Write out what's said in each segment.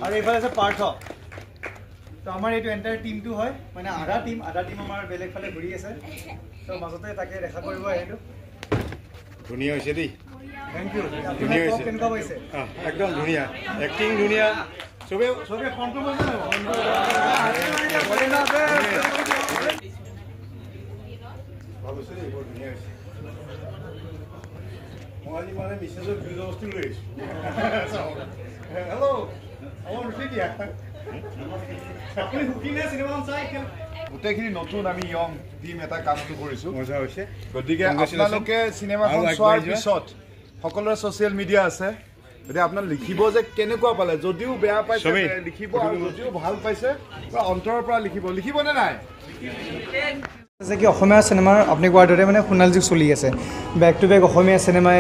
আৰু এইফালে আছে পাৰ্থ তো আমাৰ এইটো এণ্টায়াৰ টিমটো হয় মানে আধা টিম আমাৰ বেলেগ ফালে ঘূৰি আছে তো মাজতে তাকে দেখা কৰিব আহিলোঁ ধুনীয়া হৈছে দেই থেংক ইউ ধুনীয়া হৈছে কেনেকুৱা পাইছে একদম ধুনীয়া এক্টিং ধুনীয়া চবে ফোনটো বজাই ভাল হৈছে দেই বৰ ধুনীয়া হৈছে মই আজি মানে মিছেছৰ ভিডিঅ' বস্তু লৈ আহিছোঁ হেল্ল' গোটেইখিনি নতুন আমি ইয়ং টিম এটা কামটো কৰিছোঁ মজা হৈছে গতিকে আপোনালোকে চিনেমাখন চোৱাৰ পিছত সকলোৰে ছ'চিয়েল মিডিয়া আছে গতিকে আপোনাক লিখিব যে কেনেকুৱা পালে যদিও বেয়া পাইছে লিখিব আৰু যদিও ভাল পাইছে বা অন্তৰৰ পৰা লিখিবনে নাই যে কি অসমীয়া চিনেমাৰ আপুনি কোৱাৰ দৰে মানে সোণালী যুগ চলি আছে বেক টু বেক অসমীয়া চিনেমাই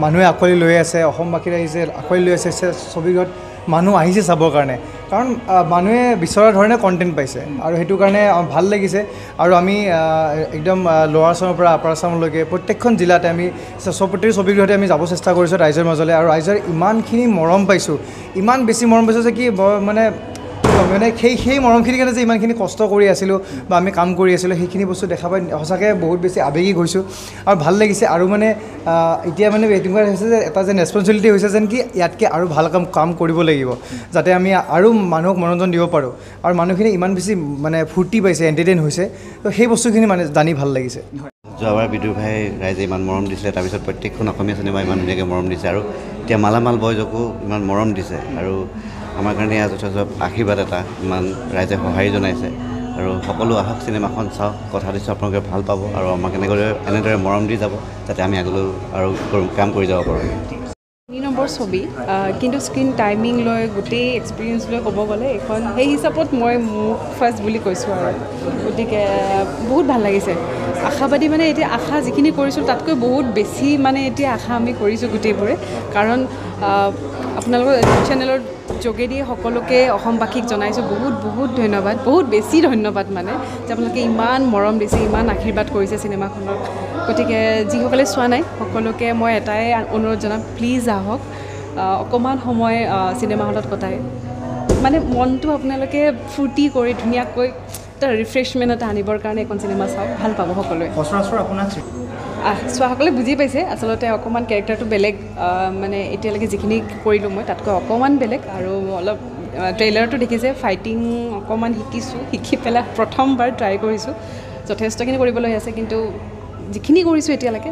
মানুহে আঁকোৱালি লৈ আছে অসমবাসীৰ আহিছে আঁকোৱালি লৈ আছে ছবিগত মানুহ আহিছে চাবৰ কাৰণে কাৰণ মানুহে বিচৰা ধৰণে কণ্টেণ্ট পাইছে আৰু সেইটো কাৰণে ভাল লাগিছে আৰু আমি একদম লোৱাৰ আছামৰ পৰা আপাৰ আছামলৈকে প্ৰত্যেকখন জিলাতে আমি প্ৰত্যেক ছবিগৃহতে আমি যাব চেষ্টা কৰিছোঁ ৰাইজৰ মাজলৈ আৰু ৰাইজৰ ইমানখিনি মৰম পাইছোঁ ইমান বেছি মৰম পাইছোঁ যে কি মানে সেই মৰমখিনিৰ কাৰণে যে ইমানখিনি কষ্ট কৰি আছিলোঁ বা আমি কাম কৰি আছিলোঁ সেইখিনি বস্তু দেখা পাই সঁচাকৈ বহুত বেছি আৱেগিক হৈছোঁ আৰু ভাল লাগিছে আৰু মানে এতিয়া মানে এনেকুৱা হৈছে যে এটা যেন ৰেছপনচিবিলিটি হৈছে যেন কি ইয়াতকৈ আৰু ভাল কাম কৰিব লাগিব যাতে আমি আৰু মানুহক মনোৰঞ্জন দিব পাৰোঁ আৰু মানুহখিনি ইমান বেছি মানে ফূৰ্তি পাইছে এণ্টাৰটেইন হৈছে তো সেই বস্তুখিনি মানে জানি ভাল লাগিছে যোৱাবাৰ বিদুৰ ভাই ৰাইজে ইমান মৰম দিছিলে তাৰপিছত প্ৰত্যেকখন অসমীয়া চিনেমা ইমান ধুনীয়াকৈ মৰম দিছে আৰু এতিয়া মালামাল বয়জকো ইমান মৰম দিছে আৰু আমাৰ কাৰণে যথেষ্ট আশীৰ্বাদ এটা ইমান ৰাইজে সঁহাৰি জনাইছে আৰু সকলো আহক চিনেমাখন চাওক কথা দিছোঁ আপোনালোকে ভাল পাব আৰু আমাক এনেদৰে মৰম দি যাব যাতে আমি আগলৈ আৰু কাম কৰি যাব পাৰোঁ 3 নম্বৰ ছবি কিন্তু স্ক্ৰীণ টাইমিং লৈ গোটেই এক্সপিৰিয়েঞ্চ লৈ ক'ব গ'লে এইখন সেই হিচাপত মই মোক ফাৰ্ষ্ট বুলি কৈছোঁ আৰু গতিকে বহুত ভাল লাগিছে আশাবাদী মানে এতিয়া আশা যিখিনি কৰিছোঁ তাতকৈ বহুত বেছি মানে এতিয়া আশা আমি কৰিছোঁ গোটেইবোৰে কাৰণ আপোনালোকৰ চেনেলৰ যোগেদি সকলোকে অসমবাসীক জনাইছোঁ বহুত বহুত ধন্যবাদ বহুত বেছি ধন্যবাদ মানে যে আপোনালোকে ইমান মৰম দিছে ইমান আশীৰ্বাদ কৰিছে চিনেমাখনক গতিকে যিসকলে চোৱা নাই সকলোকে মই এটাই অনুৰোধ জনাম প্লিজ আহক অকণমান সময় চিনেমা হলত কটাই মানে মনটো আপোনালোকে ফূৰ্তি কৰি ধুনীয়াকৈ এটা ৰিফ্ৰেছমেণ্ট এটা আনিবৰ কাৰণে এখন চিনেমা চাওক ভাল পাব সকলোৱে সচৰাচৰ আপোনাক চোৱাসকলে বুজি পাইছে আচলতে অকণমান কেৰেক্টাৰটো বেলেগ মানে এতিয়ালৈকে যিখিনি কৰিলোঁ মই তাতকৈ অকণমান বেলেগ আৰু অলপ ট্ৰেইলাৰটো দেখিছে ফাইটিং অকণমান শিকি পেলাই প্ৰথমবাৰ ট্ৰাই কৰিছোঁ যথেষ্টখিনি কৰিবলৈ আছে কিন্তু যিখিনি কৰিছোঁ এতিয়ালৈকে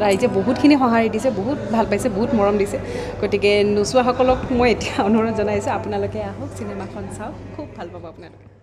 ৰাইজে বহুতখিনি সঁহাৰি দিছে বহুত ভাল পাইছে বহুত মৰম দিছে গতিকে নোচোৱাসকলক মই এতিয়া অনুৰোধ জনাইছোঁ আপোনালোকে আহক চিনেমাখন চাওক খুব ভাল পাব আপোনালোকে